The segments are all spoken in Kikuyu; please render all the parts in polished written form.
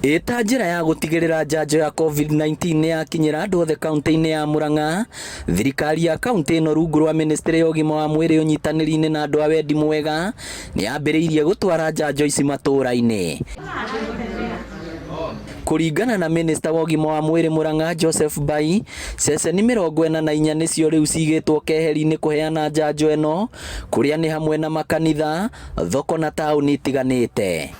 Ita njira ya gutigirira njanjo ya COVID-19 yakinyira andu othe kaunti-ini ya Murang'a, thirikari ya kaunti ino rungu rwa ministry ya ugima wa mwiri unyitaniri-ini na andu a wendi mwega ni yambiriirie gutwara njanjo ici matura-ini. Kuringana na minister wa ugima wa mwiri Murang'a Joseph Bai, ceceni 44 nicio riu cigitwo keheri-ini kuheana njanjo eno, kuria ni hamwe na makanitha, thoko na tauni itiganite.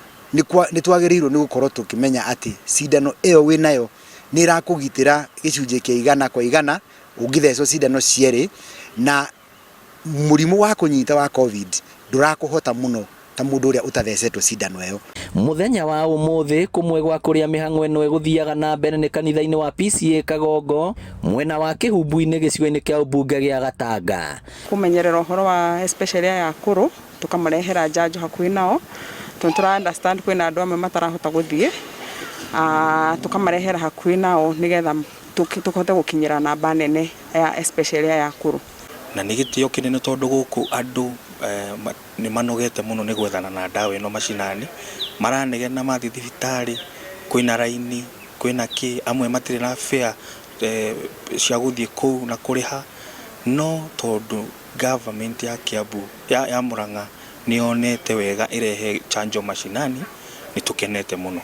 Ni twagirirwo ni gukorwo tukimenya ati cindano iyo wi nayo ni irakugitira gicunje kia 100% ungithecwo cindano cieri, na murimu wa kunyita wa COVID ndurakuhota muno ta mundu uria utathecetwo cindano iyo. Muthenya wa umuthi kumwe gwa kuria mihang'o eno eguthiaga na mbere ni kanitha-ini wa PCA Kagongo mwena wa Kihumbu-ini gicigo-ini kia ubunge gia Gatanga. Kumenyerera uhoro wa especially ya Akũrũ tukamarehera njanjo hakuhi nao. Tuntura understand kwina andu amwe matarahota guthie tukamarehera hakuhi nao nigetha tukote gukinyira namba nene ya especially ya Akũrũ. Na ni gitio kinene tondu guku andu ni manogete muno ni gwethana na ndawa ino macinani, maranegena mathi thibitari, kwina raini, kwina ki amwe matire na fare cia guthie kuu na kuriha, no tondu government ya Kiambu ya Murang'a ni onete wega irehe njanjo macinani, ni tukenete muno.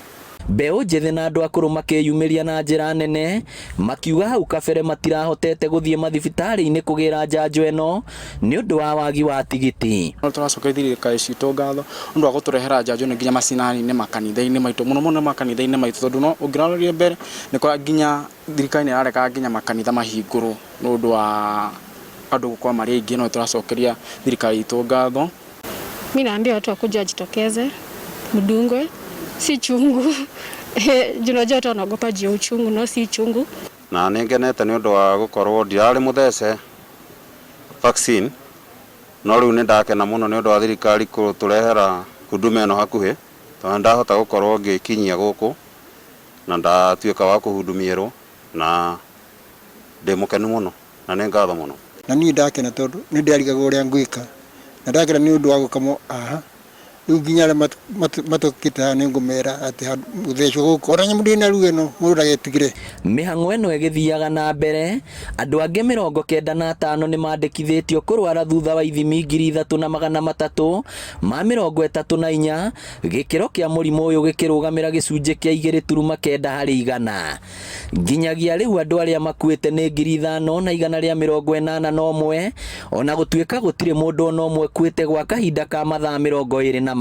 Mbeu njithi na andu akũrũ makĩyumĩria na njĩra nene, makiuga hau kabere matirahotete guthie mathibitari-ini kugira njanjo eno ni undu wa wagi wa tigiti. Turacokeria thirikari citũ ngatho undu wa guturehera njanjo ni nginya macinani-ini makanitha-ini maitu muno makanitha-ini maitu tondu no ungiraroria mbere ni kwa nginya thirikari ni arareka nginya makanitha mahingũrwo ni undu wa andu gukwa mari aingi. No turacokeria thirikari itũ ngatho. Mimi naambia watu wakuja wajitokeze mdungwe, si chungu. Junajua watu wanaogopa juu uchungu, no si chungu. Na ningenete ni undu wa gukorwo ndirari muthece vaccine, no riu ni ndakena muno ni undu wa thirikari kuturehera huduma eno hakuhi, tondu ndahota gukorwo ngikinyia guku na ndatuika wa kuhudumirwo, na ndi mukenu muno na ni ngatho muno. Na ni ndakena tondu ni ndarigaga uria ngwika, na ndakena ni undu wa gukamo riu nginya aria matukite ni ngumera ati guthecwo guku ona nyamu ndina riu eno mundu ndagetigire. Mihang'o eno egithiaga na mbere, andu angi 95 ni mandikithitio kurwara thutha wa ithimi 3,334 ma 34, gikiro kia murimu uyu gikirugamira gicunje kia 2.9 hari 100. Nginyagia riu andu aria makuite ni 5,181, ona gutuika gutire mundu ona umwe kuite gwa kahinda ka mathaa 24.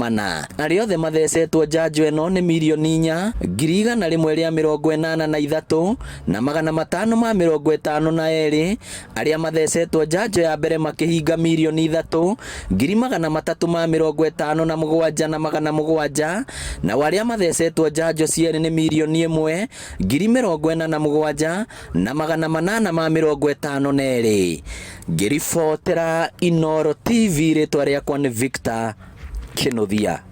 Aria othe mathecetwo njanjo eno ni 4,183,552 na 552 aria mathecetwo njanjo ya mbere makihinga 3,357,700 na waria mathecetwo njanjo cieri ni 1,47,852. Ngiribotera Inooro TV, ritwa riakwa ni Victor Kinuthia.